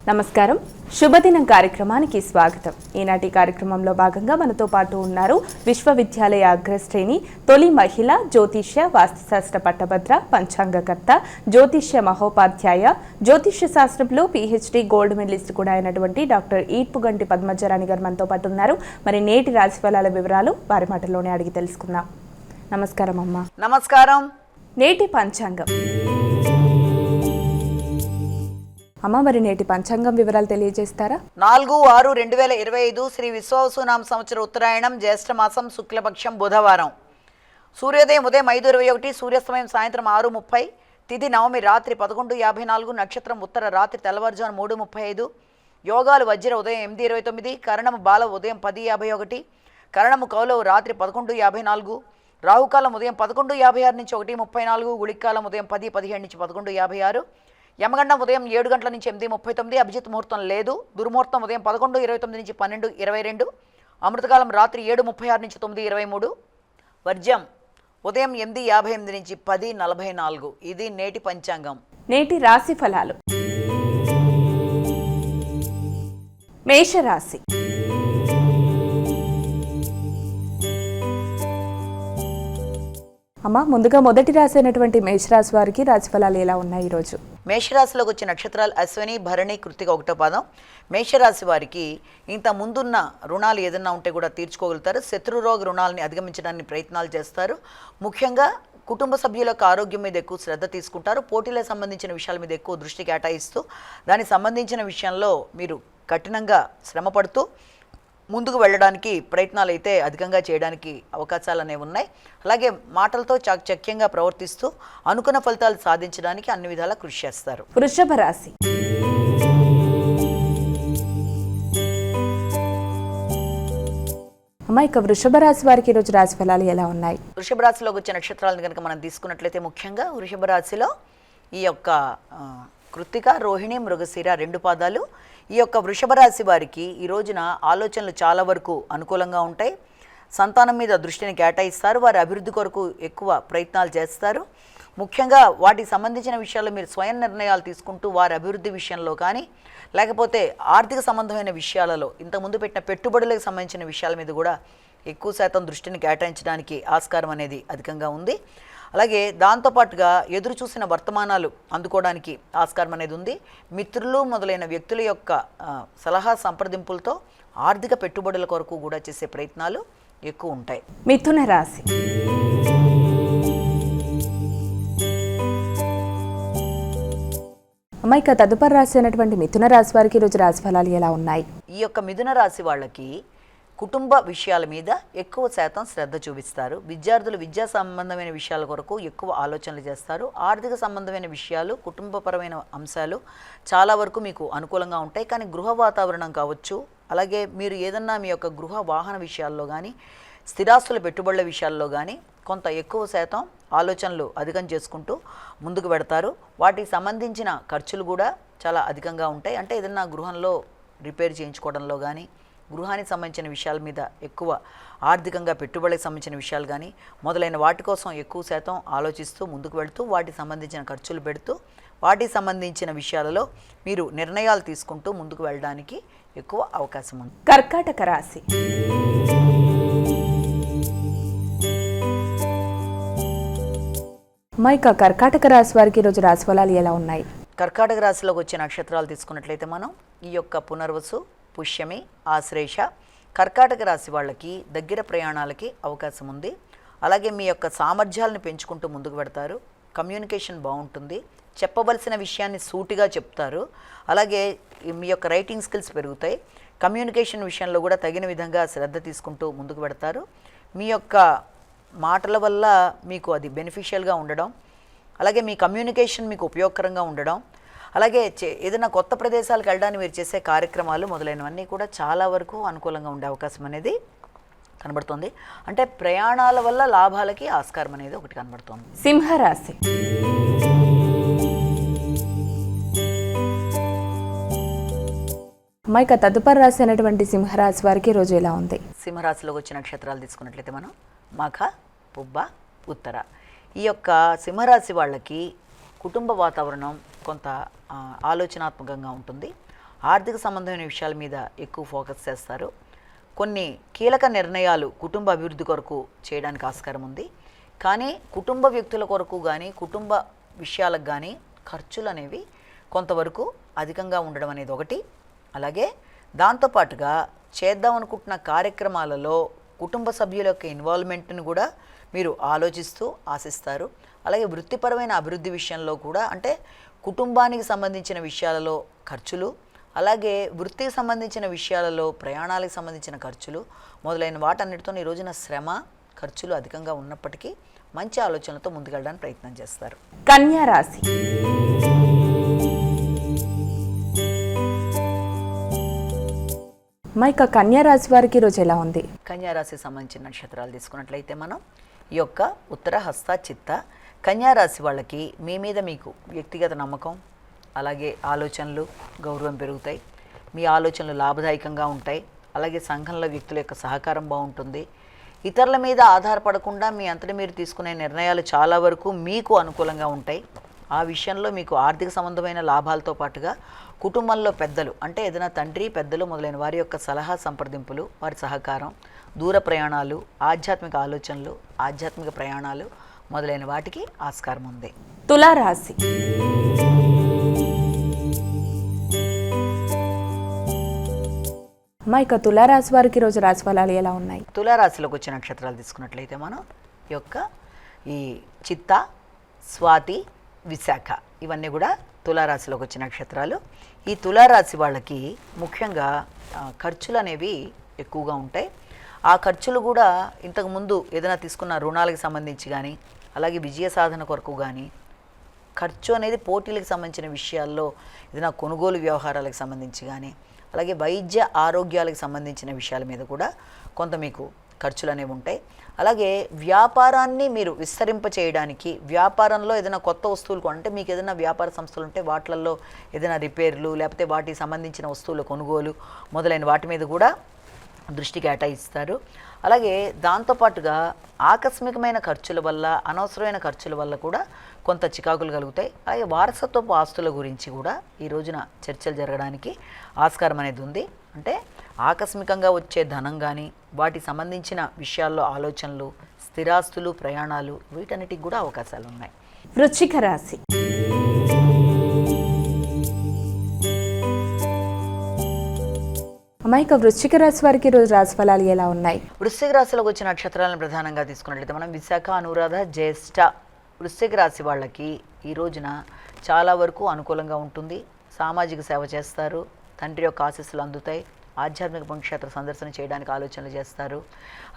నమస్కారం, శుభదినం కార్యక్రమానికి స్వాగతం. ఈనాటి కార్యక్రమంలో భాగంగా మనతో పాటు ఉన్నారు విశ్వవిద్యాలయ అగ్రశ్రేణి తొలి మహిళ జ్యోతిష్య వాస్తుశాస్త్ర పట్టభద్ర పంచాంగకర్త జ్యోతిష్య మహోపాధ్యాయ జ్యోతిష్య శాస్త్రంలో PhD గోల్డ్ మెడలిస్ట్ కూడా అయినటువంటి డాక్టర్ ఈడ్పుగంటి పద్మజరాణి గారు మనతో పాటు ఉన్నారు. మరి నేటి రాశిఫలాల వివరాలు వారి మాటల్లోనే అడిగి తెలుసుకుందాం. నమస్కారం అమ్మా. నమస్కారం. నేటి పంచాంగం అమ్మ, మరి నేటి పంచాంగం వివరాలు తెలియజేస్తారా? 4/6/2025 శ్రీ విశ్వావసునామ సంవత్సర ఉత్తరాయణం జ్యేష్ఠ మాసం శుక్లపక్షం బుధవారం. సూర్యోదయం ఉదయం 5:21, సూర్యాస్తమయం సాయంత్రం 6:30, తిథి నవమి రాత్రి 11:54, నక్షత్రం ఉత్తర రాత్రి తెల్లవారుజాము 3:35, యోగాలు వజ్ర ఉదయం 8:29, కరణము బాల ఉదయం 10:51, కరణము కౌలవు రాత్రి 11:54, రాహుకాలం ఉదయం 11:56 నుంచి 1:34, గుళికాలం ఉదయం 10:17 నుంచి 11:56, యమగండం ఉదయం 7 గంటల నుంచి 8:39, అభిజిత్ ముహూర్తం లేదు. దుర్ముహూర్తం ఉదయం 11:29 నుంచి 12:22, అమృతకాలం రాత్రి 7:36 నుంచి 9:23, వర్జ్యం ఉదయం 8:58 నుంచి 10:44. ఇది నేటి పంచాంగం. నేటి రాశి ఫలాలు. మేషరాశి. అమ్మ, ముందుగా మొదటి రాశి అయినటువంటి మేషరాశి వారికి రాశి ఫలాలు ఎలా ఉన్నాయి ఈరోజు? మేషరాశిలోకి వచ్చే నక్షత్రాలు అశ్విని, భరణి, కృత్తిక 1వ పాదం. మేషరాశి వారికి ఇంత ముందున్న రుణాలు ఏదన్నా ఉంటే కూడా తీర్చుకోగలుగుతారు. శత్రురోగ రుణాలని అధిగమించడానికి ప్రయత్నాలు చేస్తారు. ముఖ్యంగా కుటుంబ సభ్యుల యొక్క ఆరోగ్యం మీద ఎక్కువ శ్రద్ధ తీసుకుంటారు. పోటీలకు సంబంధించిన విషయాల మీద ఎక్కువ దృష్టి కేటాయిస్తూ దానికి సంబంధించిన విషయంలో మీరు కఠినంగా శ్రమపడుతూ ముందుకు వెళ్ళడానికి ప్రయత్నాలు అయితే అధికంగా చేయడానికి అవకాశాలు అనేవి ఉన్నాయి. అలాగే మాటలతో చాకచక్యంగా ప్రవర్తిస్తూ అనుకున్న ఫలితాలు సాధించడానికి అన్ని విధాలా కృషి చేస్తారు. వృషభ రాశి. అమ్మ, ఇక వృషభ రాశి వారికి ఈరోజు రాశి ఫలాలు ఎలా ఉన్నాయి? వృషభ రాశిలోకి వచ్చే నక్షత్రాలను కనుక మనం తీసుకున్నట్లయితే ముఖ్యంగా వృషభ రాశిలో ఈ యొక్క కృత్తిక, రోహిణి, మృగశిర 2 పాదాలు. ఈ యొక్క వృషభ రాశి వారికి ఈ రోజున ఆలోచనలు చాలా వరకు అనుకూలంగా ఉంటాయి. సంతానం మీద దృష్టిని కేటాయిస్తారు. వారి అభివృద్ధి కొరకు ఎక్కువ ప్రయత్నాలు చేస్తారు. ముఖ్యంగా వాటికి సంబంధించిన విషయాల్లో మీరు స్వయం నిర్ణయాలు తీసుకుంటూ వారి అభివృద్ధి విషయంలో కానీ లేకపోతే ఆర్థిక సంబంధమైన విషయాలలో ఇంతకుముందు పెట్టిన పెట్టుబడులకు సంబంధించిన విషయాల మీద కూడా ఎక్కువ శాతం దృష్టిని కేటాయించడానికి ఆస్కారం అనేది అధికంగా ఉంది. అలాగే దాంతోపాటుగా ఎదురు చూసిన వర్తమానాలు అందుకోవడానికి ఆస్కారం అనేది ఉంది. మిత్రులు మొదలైన వ్యక్తుల యొక్క సలహా సంప్రదింపులతో ఆర్థిక పెట్టుబడుల కొరకు కూడా చేసే ప్రయత్నాలు ఎక్కువ ఉంటాయి. మిథున రాశి. అమ్మ, ఇక తదుపరి రాశి అయినటువంటి మిథున రాశి వారికి ఈరోజు రాశి ఫలాలు ఎలా ఉన్నాయి? ఈ యొక్క మిథున రాశి వాళ్ళకి కుటుంబ విషయాల మీద ఎక్కువ శాతం శ్రద్ధ చూపిస్తారు. విద్యార్థులు విద్యా సంబంధమైన విషయాల కొరకు ఎక్కువ ఆలోచనలు చేస్తారు. ఆర్థిక సంబంధమైన విషయాలు, కుటుంబపరమైన అంశాలు చాలా వరకు మీకు అనుకూలంగా ఉంటాయి. కానీ గృహ వాతావరణం కావచ్చు, అలాగే మీరు ఏదన్నా మీ యొక్క గృహ వాహన విషయాల్లో కానీ స్థిరాస్తుల పెట్టుబడుల విషయాల్లో కానీ కొంత ఎక్కువ శాతం ఆలోచనలు అధికం చేసుకుంటూ ముందుకు పెడతారు. వాటికి సంబంధించిన ఖర్చులు కూడా చాలా అధికంగా ఉంటాయి. అంటే ఏదన్నా గృహంలో రిపేర్ చేయించుకోవడంలో కానీ గృహానికి సంబంధించిన విషయాల మీద ఎక్కువ ఆర్థికంగా పెట్టుబడికి సంబంధించిన విషయాలు కానీ మొదలైన వాటి కోసం ఎక్కువ శాతం ఆలోచిస్తూ ముందుకు వెళుతూ వాటికి సంబంధించిన ఖర్చులు పెడుతూ వాటికి సంబంధించిన విషయాలలో మీరు నిర్ణయాలు తీసుకుంటూ ముందుకు వెళ్ళడానికి ఎక్కువ అవకాశం ఉంది. కర్కాటక రాశి. అమ్మ, ఇక కర్కాటక రాశి వారికి ఈరోజు రాశి ఫలాలు ఎలా ఉన్నాయి? కర్కాటక రాశిలోకి వచ్చే నక్షత్రాలు తీసుకున్నట్లయితే మనం ఈ యొక్క పునర్వసు, పుష్యమి, ఆశ్లేష కర్కాటక రాశి వాళ్ళకి దగ్గర ప్రయాణాలకి అవకాశం ఉంది. అలాగే మీ యొక్క సామర్థ్యాలను పెంచుకుంటూ ముందుకు పెడతారు. కమ్యూనికేషన్ బాగుంటుంది. చెప్పవలసిన విషయాన్ని సూటిగా చెప్తారు. అలాగే మీ యొక్క రైటింగ్ స్కిల్స్ పెరుగుతాయి. కమ్యూనికేషన్ విషయంలో కూడా తగిన విధంగా శ్రద్ధ తీసుకుంటూ ముందుకు పెడతారు. మీ యొక్క మాటల వల్ల మీకు అది బెనిఫిషియల్గా ఉండడం, అలాగే మీ కమ్యూనికేషన్ మీకు ఉపయోగకరంగా ఉండడం, అలాగే ఏదైనా కొత్త ప్రదేశాలకు వెళ్ళడానికి మీరు చేసే కార్యక్రమాలు మొదలైనవన్నీ కూడా చాలా వరకు అనుకూలంగా ఉండే అవకాశం అనేది కనబడుతుంది. అంటే ప్రయాణాల వల్ల లాభాలకి ఆస్కారం అనేది ఒకటి కనబడుతుంది. సింహరాశి. అమ్మాయిక తదుపరి రాశి అయినటువంటి సింహరాశి వారికి రోజు ఎలా ఉంది? సింహరాశిలోకి వచ్చిన నక్షత్రాలు తీసుకున్నట్లయితే మనం మఖ, పుబ్బ, ఉత్తర. ఈ యొక్క సింహరాశి వాళ్ళకి కుటుంబ వాతావరణం కొంత ఆలోచనాత్మకంగా ఉంటుంది. ఆర్థిక సంబంధమైన విషయాల మీద ఎక్కువ ఫోకస్ చేస్తారు. కొన్ని కీలక నిర్ణయాలు కుటుంబ అభివృద్ధి కొరకు చేయడానికి ఆస్కారం ఉంది. కానీ కుటుంబ వ్యక్తుల కొరకు కానీ కుటుంబ విషయాలకు కానీ ఖర్చులు అనేవి కొంతవరకు అధికంగా ఉండడం అనేది ఒకటి. అలాగే దాంతోపాటుగా చేద్దాం అనుకుంటున్న కార్యక్రమాలలో కుటుంబ సభ్యుల యొక్క ఇన్వాల్వ్మెంట్ని కూడా మీరు ఆశిస్తారు. అలాగే వృత్తిపరమైన అభివృద్ధి విషయంలో కూడా, అంటే కుటుంబానికి సంబంధించిన విషయాలలో ఖర్చులు, అలాగే వృత్తికి సంబంధించిన విషయాలలో ప్రయాణాలకు సంబంధించిన ఖర్చులు మొదలైన వాటన్నిటితో ఈ రోజున శ్రమ ఖర్చులు అధికంగా ఉన్నప్పటికీ మంచి ఆలోచనలతో ముందుకెళ్ళడానికి ప్రయత్నం చేస్తారు. కన్యా రాశి. మైక కన్యా రాశి వారికి ఈరోజు ఎలా ఉంది? కన్యా రాశికి సంబంధించిన నక్షత్రాలు తీసుకున్నట్లయితే మనం ఈ యొక్క ఉత్తర, హస్త, చిత్త కన్యా రాశి వాళ్ళకి మీ మీద మీకు వ్యక్తిగత నమ్మకం, అలాగే ఆలోచనలు, గౌరవం పెరుగుతాయి. మీ ఆలోచనలు లాభదాయకంగా ఉంటాయి. అలాగే సంఘంలో వ్యక్తుల యొక్క సహకారం బాగుంటుంది. ఇతరుల మీద ఆధారపడకుండా మీ అంతటి మీరు తీసుకునే నిర్ణయాలు చాలా వరకు మీకు అనుకూలంగా ఉంటాయి. ఆ విషయంలో మీకు ఆర్థిక సంబంధమైన లాభాలతో పాటుగా కుటుంబంలో పెద్దలు, అంటే ఏదైనా తండ్రి, పెద్దలు మొదలైన వారి యొక్క సలహా సంప్రదింపులు, వారి సహకారం, దూర ప్రయాణాలు, ఆధ్యాత్మిక ఆలోచనలు, ఆధ్యాత్మిక ప్రయాణాలు మొదలైన వాటికి ఆస్కారం ఉంది. తులారాశి. మైక తులారాశి వారికి ఈరోజు రాశి ఫలాలు ఎలా ఉన్నాయి? తులారాశిలోకి వచ్చే నక్షత్రాలు తీసుకున్నట్లయితే మనం ఈ చిత్త, స్వాతి, విశాఖ ఇవన్నీ కూడా తులారాశిలోకి వచ్చే నక్షత్రాలు. ఈ తులారాశి వాళ్ళకి ముఖ్యంగా ఖర్చులు అనేవి ఎక్కువగా ఉంటాయి. ఆ ఖర్చులు కూడా ఇంతకుముందు ఏదైనా తీసుకున్న రుణాలకు సంబంధించి కానీ, అలాగే విజయ సాధన కొరకు కానీ, ఖర్చు అనేది పోటీలకు సంబంధించిన విషయాల్లో ఏదైనా కొనుగోలు వ్యవహారాలకు సంబంధించి కానీ, అలాగే వైద్య ఆరోగ్యాలకు సంబంధించిన విషయాల మీద కూడా కొంత మీకు ఖర్చులు అనేవి ఉంటాయి. అలాగే వ్యాపారాన్ని మీరు విస్తరింప చేయడానికి, వ్యాపారంలో ఏదైనా కొత్త వస్తువులు అంటే మీకు ఏదైనా వ్యాపార సంస్థలు ఉంటే వాటిల్లో ఏదైనా రిపేర్లు, లేకపోతే వాటికి సంబంధించిన వస్తువుల కొనుగోలు మొదలైన వాటి మీద కూడా దృష్టి కేటాయిస్తారు. అలాగే దాంతోపాటుగా ఆకస్మికమైన ఖర్చుల వల్ల, అనవసరమైన ఖర్చుల వల్ల కూడా కొంత చికాకులు కలుగుతాయి. అలాగే వారసత్వపు ఆస్తుల గురించి కూడా ఈ రోజున చర్చలు జరగడానికి ఆస్కారం అనేది ఉంది. అంటే ఆకస్మికంగా వచ్చే ధనం కానీ, వాటికి సంబంధించిన విషయాల్లో ఆలోచనలు, స్థిరాస్తులు, ప్రయాణాలు వీటన్నిటికి కూడా అవకాశాలు ఉన్నాయి. వృశ్చిక రాశి. మైక వృశ్చిక రాశి వారికి ఈరోజు రాశి ఫలాలు ఎలా ఉన్నాయి? వృశ్చిక రాశిలోకి వచ్చిన నక్షత్రాలను ప్రధానంగా తీసుకున్నట్లయితే మనం విశాఖ, అనురాధ, జ్యేష్ఠ వృశ్చిక రాశి వాళ్ళకి ఈ రోజున చాలా వరకు అనుకూలంగా ఉంటుంది. సామాజిక సేవ చేస్తారు. తండ్రి యొక్క ఆశీస్సులు అందుతాయి. ఆధ్యాత్మిక పుణ్యక్షేత్ర సందర్శన చేయడానికి ఆలోచనలు చేస్తారు.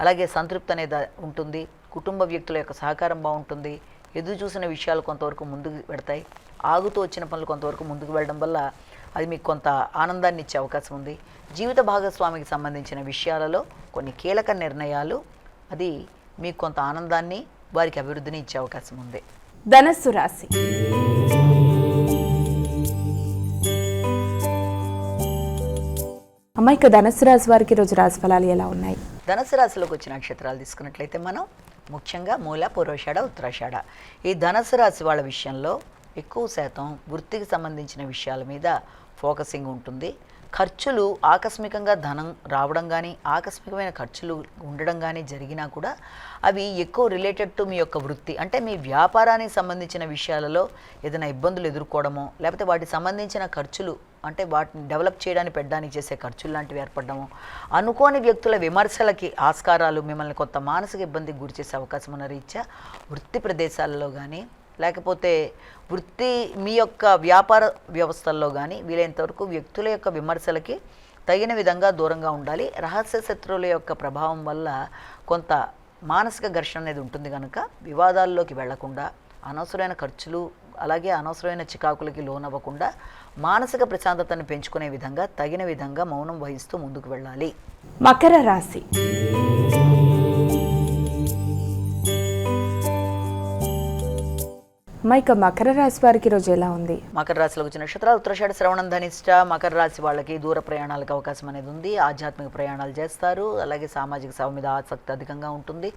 అలాగే సంతృప్తి అనేది ఉంటుంది. కుటుంబ వ్యక్తుల యొక్క సహకారం బాగుంటుంది. ఎదురు చూసిన విషయాలు కొంతవరకు ముందుకు పెడతాయి. ఆగుతూ వచ్చిన పనులు కొంతవరకు ముందుకు వెళ్ళడం వల్ల అది మీకు కొంత ఆనందాన్ని ఇచ్చే అవకాశం ఉంది. జీవిత భాగస్వామికి సంబంధించిన విషయాలలో కొన్ని కీలక నిర్ణయాలు అది మీకు కొంత ఆనందాన్ని, వారికి అభివృద్ధిని ఇచ్చే అవకాశం ఉంది. ధనస్సు రాశి. అమ్మాయిక ధనస్సు రాశి వారికి ఈరోజు రాశి ఫలాలు ఎలా ఉన్నాయి? ధనుసు రాశిలోకి వచ్చిన నక్షత్రాలు తీసుకున్నట్లయితే మనం ముఖ్యంగా మూల, పూర్వషాఢ, ఉత్తరాషాఢ ఈ ధనుసు రాశి వాళ్ళ విషయంలో ఎక్కువ శాతం వృత్తికి సంబంధించిన విషయాల మీద ఫోకసింగ్ ఉంటుంది. ఖర్చులు ఆకస్మికంగా ధనం రావడం కానీ, ఆకస్మికమైన ఖర్చులు ఉండడం కానీ జరిగినా కూడా అవి ఎక్కువ రిలేటెడ్ టు మీ యొక్క వృత్తి, అంటే మీ వ్యాపారానికి సంబంధించిన విషయాలలో ఏదైనా ఇబ్బందులు ఎదుర్కోవడమో, లేకపోతే వాటికి సంబంధించిన ఖర్చులు, అంటే వాటిని డెవలప్ చేయడానికి పెట్టడానికి చేసే ఖర్చులు లాంటివి ఏర్పడము, అనుకోని వ్యక్తుల విమర్శలకి ఆస్కారాలు మిమ్మల్ని కొంత మానసిక ఇబ్బందికి గురి చేసే అవకాశం ఉన్న రీత్యా వృత్తి ప్రదేశాలలో కానీ, లేకపోతే వృత్తి మీ యొక్క వ్యాపార వ్యవస్థల్లో కానీ వీలైనంతవరకు వ్యక్తుల యొక్క విమర్శలకి తగిన విధంగా దూరంగా ఉండాలి. రహస్య శత్రువుల యొక్క ప్రభావం వల్ల కొంత మానసిక ఘర్షణ అనేది ఉంటుంది కనుక వివాదాల్లోకి వెళ్లకుండా, అనవసరమైన ఖర్చులు అలాగే అనవసరమైన చికాకులకి లోనవ్వకుండా మానసిక ప్రశాంతతను పెంచుకునే విధంగా తగిన విధంగా మౌనం వహిస్తూ ముందుకు వెళ్ళాలి. మకర రాశి. మైక మకర రాశి వారికి రోజు ఎలా ఉంది? మకర రాశిలో వచ్చిన నక్షత్రాలు ఉత్తరాషాఢ, శ్రవణం, ధనిష్ట. మకర రాశి వాళ్ళకి దూర ప్రయాణాలకు అవకాశం అనేది ఉంది. ఆధ్యాత్మిక ప్రయాణాలు చేస్తారు. అలాగే సామాజిక సేవ మీద ఆసక్తి అధికంగా ఉంటుంది.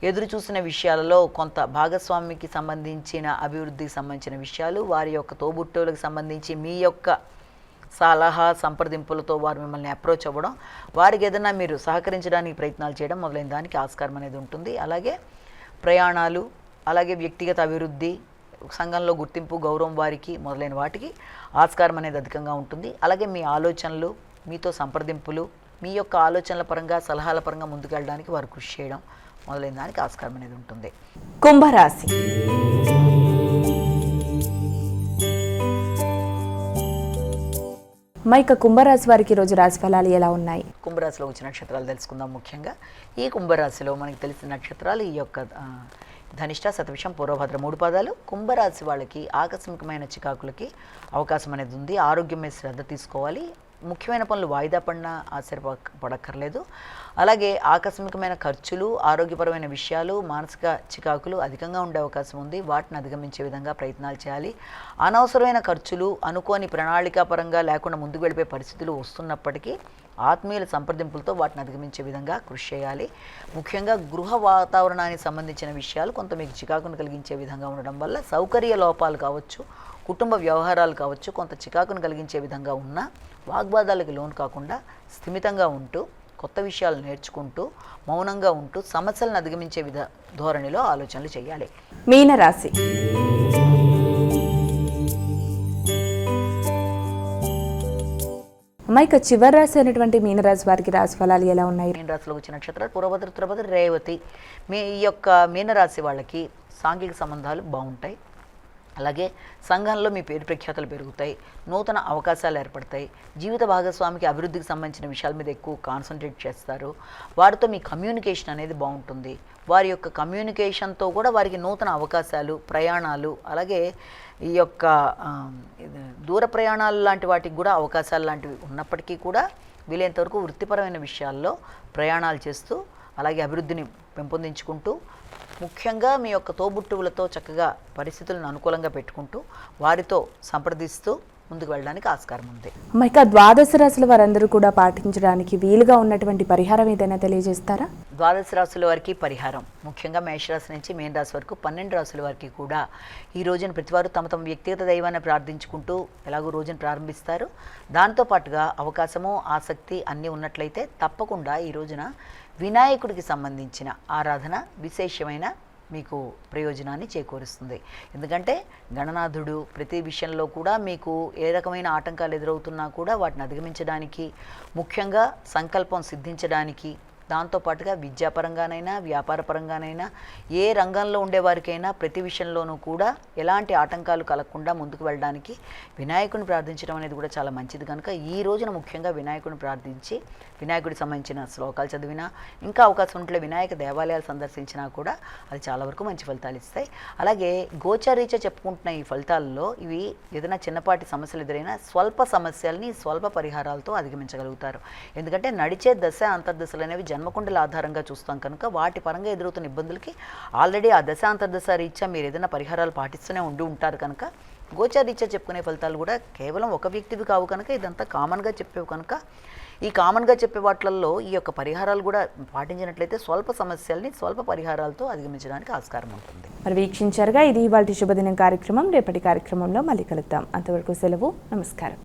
ఎదురు చూసిన విషయాలలో కొంత భాగస్వామికి సంబంధించిన అభివృద్ధికి సంబంధించిన విషయాలు, వారి యొక్క తోబుట్టువులకు సంబంధించి మీ యొక్క సలహా సంప్రదింపులతో వారు మిమ్మల్ని అప్రోచ్ అవ్వడం, వారికి ఏదైనా మీరు సహకరించడానికి ప్రయత్నాలు చేయడం మొదలైన దానికి ఆస్కారం అనేది ఉంటుంది. అలాగే ప్రయాణాలు, అలాగే వ్యక్తిగత అభివృద్ధి, సంఘంలో గుర్తింపు, గౌరవం వారికి మొదలైన వాటికి ఆస్కారం అనేది అధికంగా ఉంటుంది. అలాగే మీ ఆలోచనలు, మీతో సంప్రదింపులు, మీ యొక్క ఆలోచనల పరంగా సలహాల పరంగా ముందుకెళ్ళడానికి వారు కృషి చేయడం మొదలైన దానికి ఆస్కారం అనేది ఉంటుంది. కుంభరాశి. మైక కుంభరాశి వారికి రోజు రాశి ఫలాలు ఎలా ఉన్నాయి? కుంభరాశిలో వచ్చిన నక్షత్రాలు తెలుసుకుందాం. ముఖ్యంగా ఈ కుంభరాశిలో మనకి తెలిసిన నక్షత్రాలు ఈ యొక్క ధనిష్ట, శతభిషం, పూర్వభద్ర 3 పాదాలు. కుంభరాశి వాళ్ళకి ఆకస్మికమైన చికాకులకి అవకాశం అనేది ఉంది. ఆరోగ్యం మీద శ్రద్ధ తీసుకోవాలి. ముఖ్యమైన పనులు వాయిదా పడినా ఆశ్చర్యపడక్కర్లేదు. అలాగే ఆకస్మికమైన ఖర్చులు, ఆరోగ్యపరమైన విషయాలు, మానసిక చికాకులు అధికంగా ఉండే అవకాశం ఉంది. వాటిని అధిగమించే విధంగా ప్రయత్నాలు చేయాలి. అనవసరమైన ఖర్చులు అనుకోని ప్రణాళికాపరంగా లేకుండా ముందుకు వెళ్ళిపోయే పరిస్థితులు వస్తున్నప్పటికీ ఆత్మీయుల సంప్రదింపులతో వాటిని అధిగమించే విధంగా కృషి చేయాలి. ముఖ్యంగా గృహ వాతావరణానికి సంబంధించిన విషయాలు కొంత మీకు చికాకును కలిగించే విధంగా ఉండడం వల్ల సౌకర్య లోపాలు కావచ్చు, కుటుంబ వ్యవహారాలు కావచ్చు, కొంత చికాకును కలిగించే విధంగా ఉన్న వాగ్వాదాలకు లోను కాకుండా స్థిమితంగా ఉంటూ కొత్త విషయాలు నేర్చుకుంటూ మౌనంగా ఉంటూ సమస్యలను అధిగమించే ధోరణిలో ఆలోచనలు చేయాలి. మీనరాశి. మైక చివరి రాశి అయినటువంటి మీనరాశి వారికి రాశి ఫలాలు ఎలా ఉన్నాయి? మీనరాశిలో వచ్చిన నక్షత్రాలు పూర్వభద్ర, ఉత్తరభద్ర, రేవతి. మీ ఈ యొక్క మీనరాశి వాళ్ళకి సాంఘిక సంబంధాలు బాగుంటాయి. అలాగే సంఘంలో మీ పేరు ప్రఖ్యాతలు పెరుగుతాయి. నూతన అవకాశాలు ఏర్పడతాయి. జీవిత భాగస్వామికి అభివృద్ధికి సంబంధించిన విషయాల మీద ఎక్కువ కాన్సన్ట్రేట్ చేస్తారు. వారితో మీ కమ్యూనికేషన్ అనేది బాగుంటుంది. వారి యొక్క కమ్యూనికేషన్తో కూడా వారికి నూతన అవకాశాలు, ప్రయాణాలు, అలాగే ఈ యొక్క దూర ప్రయాణాలు లాంటి వాటికి కూడా అవకాశాలు లాంటివి ఉన్నప్పటికీ కూడా వీలైనంత వరకు వృత్తిపరమైన విషయాల్లో ప్రయాణాలు చేస్తూ అలాగే అభివృద్ధిని పెంపొందించుకుంటూ ముఖ్యంగా మీ యొక్క తోబుట్టువులతో చక్కగా పరిస్థితులను అనుకూలంగా పెట్టుకుంటూ వారితో సంప్రదిస్తూ ముందుకు వెళ్ళడానికి ఆస్కారం ఉంది. మైక ద్వాదశ రాశుల వారందరూ కూడా పాటించడానికి వీలుగా ఉన్నటువంటి పరిహారం ఏదైనా తెలియజేస్తారా? ద్వాదశ రాశుల వారికి పరిహారం ముఖ్యంగా మేషరాశి నుంచి మీన రాశి వరకు 12 రాశుల వారికి కూడా ఈ రోజున ప్రతివారు తమ తమ వ్యక్తిగత దైవాన్ని ప్రార్థించుకుంటూ ఎలాగో రోజును ప్రారంభిస్తారు. దాంతోపాటుగా అవకాశము, ఆసక్తి అన్నీ ఉన్నట్లయితే తప్పకుండా ఈ రోజున వినాయకుడికి సంబంధించిన ఆరాధన విశేషమైన మీకు ప్రయోజనాన్ని చేకూరుస్తుంది. ఎందుకంటే గణనాథుడు ప్రతి విషయంలో కూడా మీకు ఏ రకమైన ఆటంకాలు ఎదురవుతున్నా కూడా వాటిని అధిగమించడానికి, ముఖ్యంగా సంకల్పం సిద్ధించడానికి, దాంతోపాటుగా విద్యాపరంగానైనా వ్యాపారపరంగానైనా ఏ రంగంలో ఉండేవారికైనా ప్రతి విషయంలోనూ కూడా ఎలాంటి ఆటంకాలు కలగకుండా ముందుకు వెళ్ళడానికి వినాయకుడిని ప్రార్థించడం అనేది కూడా చాలా మంచిది. కనుక ఈ రోజున ముఖ్యంగా వినాయకుడిని ప్రార్థించి వినాయకుడికి సంబంధించిన శ్లోకాలు చదివినా, ఇంకా అవకాశం ఉంటే వినాయక దేవాలయాలు సందర్శించినా కూడా అది చాలా వరకు మంచి ఫలితాలు ఇస్తాయి. అలాగే గోచారీత్యా చెప్పుకుంటున్న ఈ ఫలితాల్లో ఇవి ఏదైనా చిన్నపాటి సమస్యలు ఎదురైనా స్వల్ప సమస్యల్ని స్వల్ప పరిహారాలతో అధిగమించగలుగుతారు. ఎందుకంటే నడిచే దశ అంతర్దశలు అనేవి జన్మకుండల ఆధారంగా చూస్తాం కనుక వాటి పరంగా ఎదురవుతున్న ఇబ్బందులకి ఆల్రెడీ ఆ దశ అంతర్దశ రీత్యా మీరు ఏదైనా పరిహారాలు పాటిస్తూనే ఉంటారు కనుక గోచారీత్యా చెప్పుకునే ఫలితాలు కూడా కేవలం ఒక వ్యక్తివి కావు కనుక ఇదంతా కామన్గా చెప్పేవి కనుక ఈ కామన్గా చెప్పే వాటిల్లో ఈ యొక్క పరిహారాలు కూడా పాటించినట్లయితే స్వల్ప సమస్యల్ని స్వల్ప పరిహారాలతో అధిగమించడానికి ఆస్కారం ఉంటుంది. మరి వీక్షించారుగా ఇది ఇవాల్టి శుభదినం కార్యక్రమం. రేపటి కార్యక్రమంలో మళ్ళీ కలుద్దాం. అంతవరకు సెలవు. నమస్కారం.